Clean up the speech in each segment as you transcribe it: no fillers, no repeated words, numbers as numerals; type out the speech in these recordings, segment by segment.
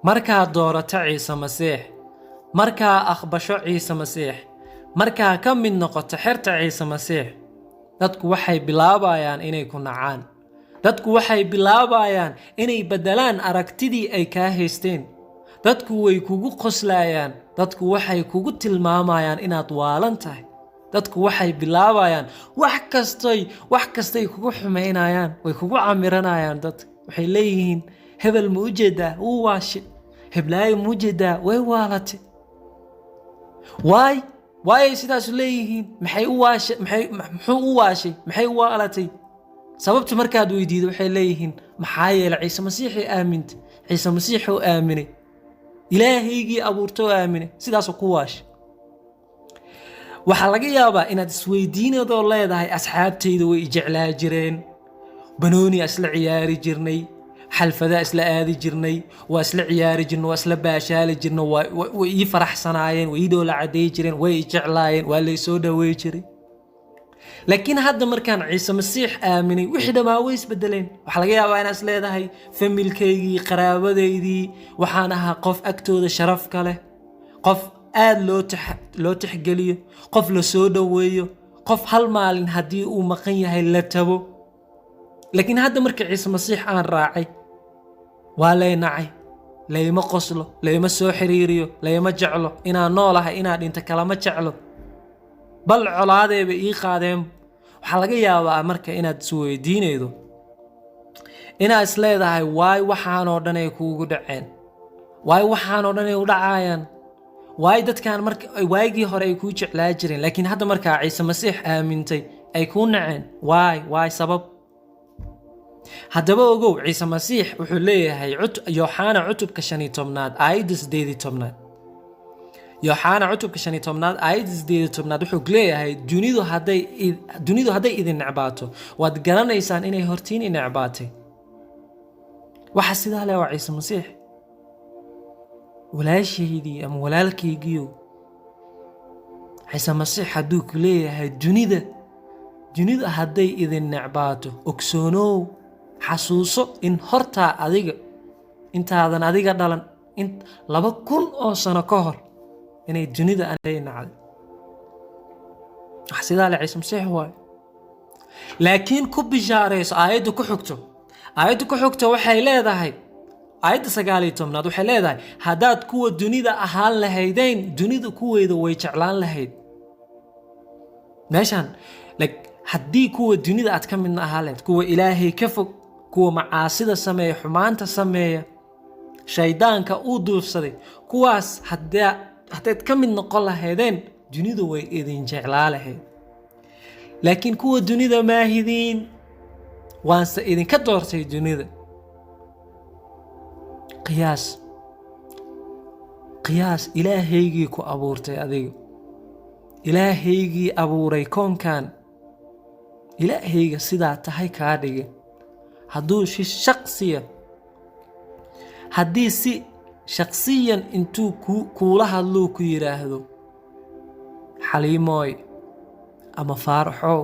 markaa doorata ciise masiix, markaa aqbasho ciise masiix, markaa ka mid noqoto xerta ciise masiix, dadku waxay bilaabayaan inay ku nacaan. dadku waxay bilaabayaan inay bedelaan aragtidii ay kaa haysteen. dadku way kugu qoslayaan. dadku waxay kugu tilmaamayaan inaad waalan tahay. dadku waxay bilaabayaan wax kastay kugu xumaynayaan, way kugu camiranayaan. dadku waxay leeyihiin hebel ma u jeedaa wuu waashe, heblaayo ma u jeedaa way waalate. waay sidaas leeyihiin? muxuu u waashay, maxay u waalatay? sababta markaad weydiido waxay leeyihiin maxaa yeelay ciise masiixii aamintay, ciise masiixuu aaminay, ilaahaygii abuurtoo aaminay, sidaasoo ku waashay. waxaa laga yaabaa inaad isweydiinadoo leedahay asxaabtayda way jeclaa jireen, banooni isla ciyaari jirnay, xalfada isla aadi jirnay, waa isla ciyaari jirnay, waa isla baashaali jirnay, way ii faraxsanaayeen, way ii dhoola cadeey jireen, way ii jeclaayeen, waa lay soo dhaweey jiray. laakiin hadda markaan ciise masiix aaminay wixii dhammaa way isbedeleen. waxaa laga yaabaa inaad is leedahay familkaygii, qaraabadaydii, waxaan ahaa qof agtooda sharaf ka leh, qof aad loo tixgeliyo, qof la soo dhaweeyo, qof hal maalin haddii uu maqan yahay la tago. laakiin hadda markii ciise masiix aan raacay waa lay nacay, layma qoslo, layma soo xiriiriyo, layma jeclo. inaan noolahay inaan dhinto kalama jeclo, bal colaadeeba ii qaadeen. waxaa laga yaabaa marka inaad isweydiinaydo, inaad is leedahay waay waxaanoo dhan ay kuugu dhaceen, waay waxaanoo dhan ay u dhacayaan, waay dadkan marka waagii hore ay kuu jeclaa jireen laakiin hadda markaa ciise masiix aamintay ay kuu naceen. waay sabab? haddaba ogow, ciise masiix wuxuu leeyahay Yooxana cutubka 15 aayadda 18. Yooxana cutubka 15 aayadda 18 wuxuu leeyahay dunidu hadday idin necbaato waad garanaysaan inay hortiin i necbaatay. waxa sidaa leh waa ciise masiix. walaashaydii ama walaalkaygiiyo, ciise masiix hadduu ku leeyahay dunidu hadday idin necbaato, ogsoonow, xasuuso in hortaa adiga intaadan adiga dhalan 2,000 oo sano ka hor inay dunida aanay nacday. wax sidaa leh ciise masiix waaye. laakiin ku bishaarayso aayadda ku xigto waxay leedahay, aayadda 19 waxay leedahay haddaad kuwa dunida ahaan lahaydeen dunida kuweeda way jeclaan lahayd. meeshaan haddii kuwa dunida aad ka midna ahaan lahayd, kuwa ilaahay ka fog, kuwa macaasida sameeya, xumaanta sameeya, shaydaanka uu duufsaday, kuwaas haddaad ka mid noqon lahaydeen dunidu way idin jeclaa lahayd. laakiin kuwa dunida maahidiin, waanse idinka doortay dunida. qiyaas ilaahaygii ku abuurtay adiga, ilaahaygii abuuray koonkan, ilaahayga sidaa tahay kaa dhigay. haddii si shaqsiyan intuu kuula hadluu ku yidhaahdo xaliimooy ama faaraxow,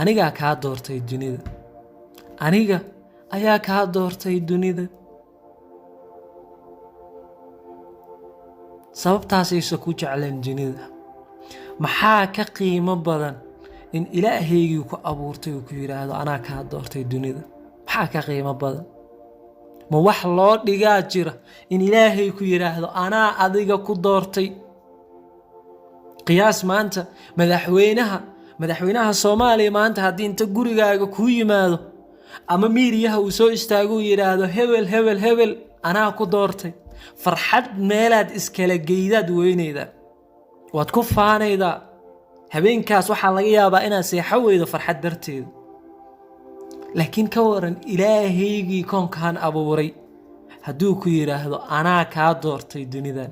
anigaa kaa doortay dunida, aniga ayaa kaa doortay dunida. sababtaasaysa ku jecleen dunida. maxaa ka qiimo badan in ilaahaygii ku abuurtay uu ku yidhaahdo anaa kaa doortay dunida? maxaa ka qiimo badan? ma wax loo dhigaa jira in ilaahay ku yidhaahdo anaa adiga ku doortay? qiyaas maanta madaxweynaha Soomaaliya maanta haddii inta gurigaaga kuu yimaado ama miiriyaha uu soo istaago uu yidhaahdo hebel anaa ku doortay, farxad meelaad iskala geydaad weynaydaa, waad ku faanaydaa. habeenkaas waxaa laga yaabaa inaad seexo weydo farxad darteeda. laakiin ka waran ilaahaygii koonkan abuuray hadduu ku yidhaahdo anaa kaa doortay dunidan,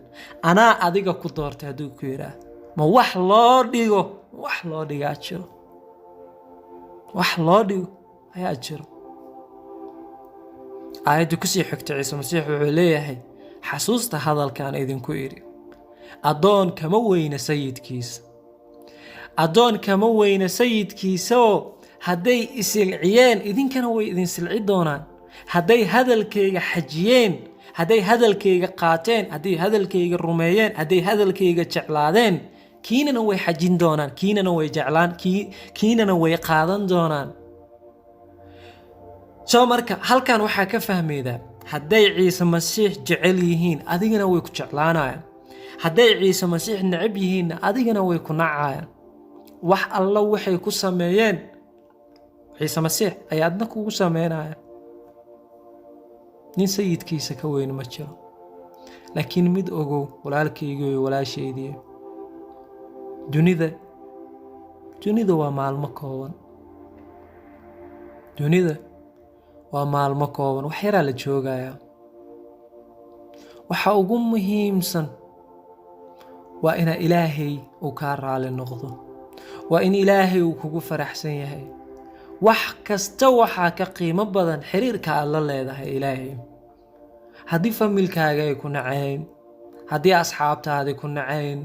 anaa adiga ku doortay hadduu ku yidhaahdo, ma wax loo dhigaa jiro? wax loo dhigo ayaa jiro. aayadda kusii xigta ciise masiix wuxuu leeyahay xasuusta hadalkan idinku idhi, addoon kama weyna sayidkiisoo hadday isilciyeen idinkana way idin silci doonaan, hadday hadalkayga xajiyeen hadday hadalkayga qaateen, hadday hadalkayga rumeeyeen, hadday hadalkayga jeclaadeen, kiinana way xajin doonaan, kiinana way jeclaan, kiinana way qaadan doonaan. soo marka halkan waxaa ka fahmaydaa hadday ciise masiix jecel yihiin adigana way ku jeclaanayaan, hadday ciise masiix necab yihiinna adigana way ku nacayaan. wax alla waxay ku sameeyeen ciise masiix ayaa adna kugu sameynaya. nin sayidkiisa ka weyn ma jiro. laakiin mid ogow walaalkayga iyo walaashaydii, dunida waa maalmo kooban. dunida waa maalmo kooban, wax yaraa la joogayaa. waxa ugu muhiimsan waa ina ilaahay uu kaa raali noqdo, waa in ilaahay uu kugu faraxsan yahay. wax kasta waxaa ka qiimo badan xiriirka aad la leedahay ilaahay. haddii familkaaga ay ku nacayn, haddii asxaabtaada ku nacayn,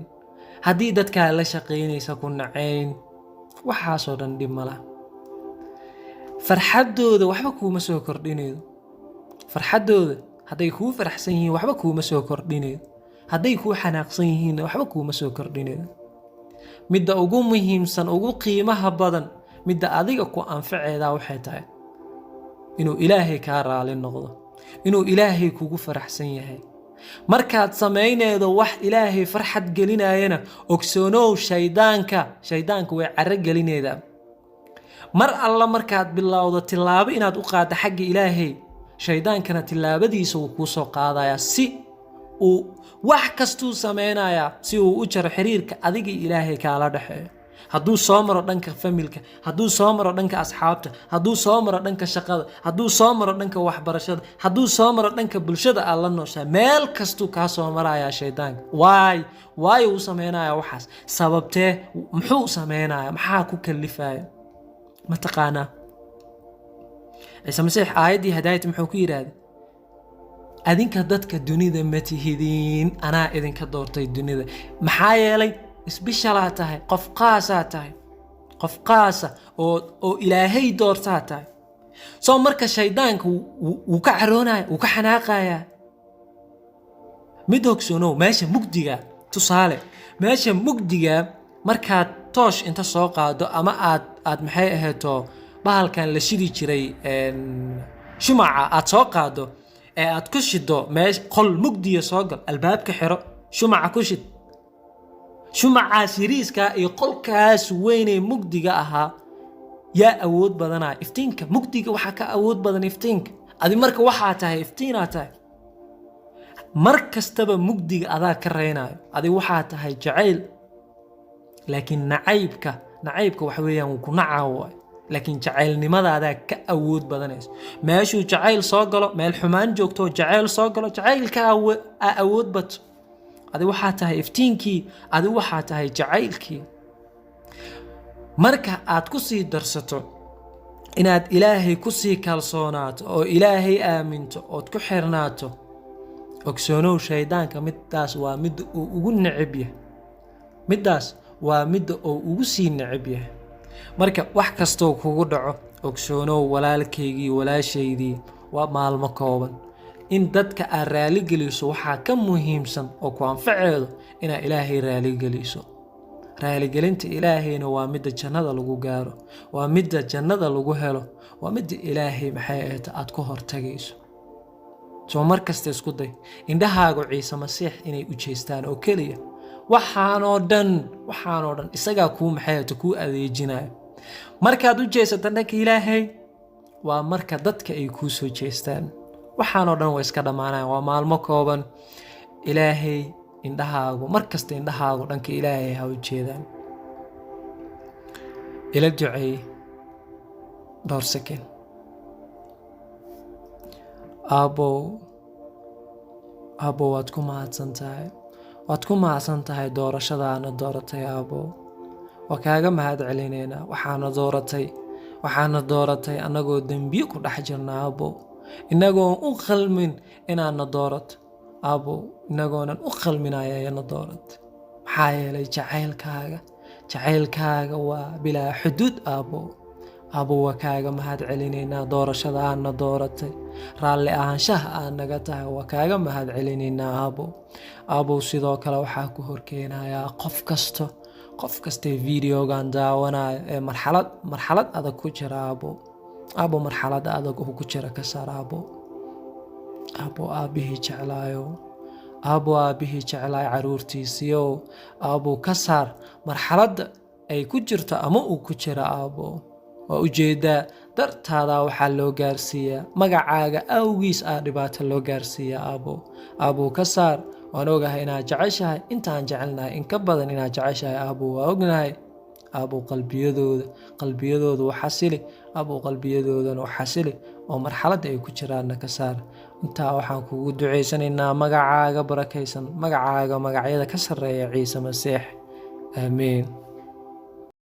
haddii dadkaa la shaqaynaysa ku nacayn, waxaasoo dhan dhib ma laha. farxaddooda waxba kuuma soo kordhinaydo. farxaddooda hadday kuu faraxsan yihiin waxba kuuma soo kordhinaydo, hadday kuu xanaaqsan yihiinna waxba kuuma soo kordhinaydo. midda ugu muhiimsan, ugu qiimaha badan, midda adiga ku anfaceedaa waxay tahay inuu ilaahay kaa raali noqdo, inuu ilaahay kugu faraxsan yahay. markaad samaynaydo wax ilaahay farxad gelinayana, ogsoonow shaydaanka way carro gelinaydaa. mar alla markaad bilowdo tilaabo inaad u qaaddo xagga ilaahay, shaydaankana tilaabadiisa wuu kuu soo qaadayaa, si uu wax kastuu samaynayaa si uu u jaro xiriirka adiga ilaahay kaala dhexeeyo. hadduu soo maro dhanka familka, hadduu soo maro dhanka asxaabta, hadduu soo maro dhanka shaqada, hadduu soo maro dhanka waxbarashada, hadduu soo maro dhanka bulshada aad la nooshahay, meel kastuu kaa soo marayaa shaydaanka. waayo uu samaynayaa waxaas? sababtee? muxuu samaynayaa? maxaa ku kalifaya? ma taqaanaa? ciise masiix aayaddii hidaayat muxuu ku yidhaahday? adinka dadka dunida ma tihidiin, anaa idinka doortay dunida. maxaa yeelay? isbishalaa tahay, qof qaasaa tahay, qof qaasa oo ilaahay doortaa tahay. soo marka shaydaanka wuu ka caroonaya, wuu ka xanaaqayaa. mid ogsoonow, meesha mugdiga, tusaale, meesha mugdiga markaad toosh inta soo qaado ama aad maxay ahayto bahalkan la shidi jiray shumaca aad soo qaado ee aad ku shido meesha qol mugdiya soo gal, albaabka xiro, shumaca ku shid. shumacaas yariiska iyo qolkaas weynee mugdiga ahaa yaa awood badanaa iftiinka. mugdiga waxaa ka awood badan iftiinka. adi marka waxaa tahay iftiinaa tahay. mar kastaba mugdiga adaa ka reynayo. adi waxaa tahay jacayl. laakiin nacaybka waxa weeyaan wuu ku nacaa, laakiin jacaylnimadaadaa ka awood badanayso. meeshuu jacayl soo galo, meel xumaan joogto jacayl soo galo, jacaylka aa awood bato. adi waxaa tahay iftiinkii, adi waxaa tahay jacaylkii. marka aad ku sii darsato inaad ilaahay ku sii kalsoonaato oo ilaahay aaminto ood ku xirnaato, ogsoonow shaydaanka middaas waa midda uu ugu necab yahay. middaas waa midda uu ugu sii necab yahay. marka wax kastoo kugu dhaco, ogsoonow walaalkaygii, walaashaydii, waa maalmo kooban. in dadka aad raaligeliso waxaa ka muhiimsan oo ku anfaceedo inaad ilaahay raaligeliso. raaligelinta ilaahayna waa midda jannada lagu gaaro, waa midda jannada lagu helo, waa midda ilaahay maxay ahayta aad ku hortagayso. soo mar kasta isku day indhahaagu ciise masiix inay u jeestaan oo keliya. waxaanoo dhan isagaa kuu maxay ahayta kuu adeejinayo. markaad u jeesato dhanka ilaahay waa marka dadka ay kuu soo jeestaan. waxaanoo dhan way iska dhammaanayaan, waa maalmo kooban. ilaahay indhahaagu markasta indhahaagu dhanka ilaahay ha u jeedaan. ila duceey dhowr sakin. aabbow waad ku mahadsan tahay doorashadaana dooratay. aabbow waa kaaga mahad celinaynaa. waxaana dooratay annagoo dembiyo ku dhex jirna. aabbow inagoon u qalmin inaadna doorato. aabbow inagoonan u qalminayana doorato. maxaa yeelay jacaylkaaga waa bilaa xuduud. aabbow waa kaaga mahad celinaynaa doorashada aadna dooratay. raalli ahaanshaha aad naga tahay waa kaaga mahad celinaynaa aabo. Aabow sidoo kale waxaa ku horkeenayaa qof kastee videogan daawanayo ee marxalad adag ku jira aabo marxalada adag oo ku jira ka saar aabo aabihii jeclaayo caruurtiisiyo aabo ka saar marxalada ay ku jirto ama uu ku jira aabo. waa ujeedaa dartaada waxaa loo gaarsiiyaa magacaaga awgiis dhibaato loo gaarsiiyaa aabo ka saar. waan ogahay inaad jeceshahay intaan jecelnahay in ka badan inaad jeceshahay aabo waa ognahay. aabo qalbiyadooda waxasili qalbiyadoodana waxasili oo marxaladda ay ku jiraanna ka saar. intaa waxaan kugu ducaysanaynaa magacaaga barakaysan, magacaaga magacyada ka sarreeya ciise masiix. aamiin.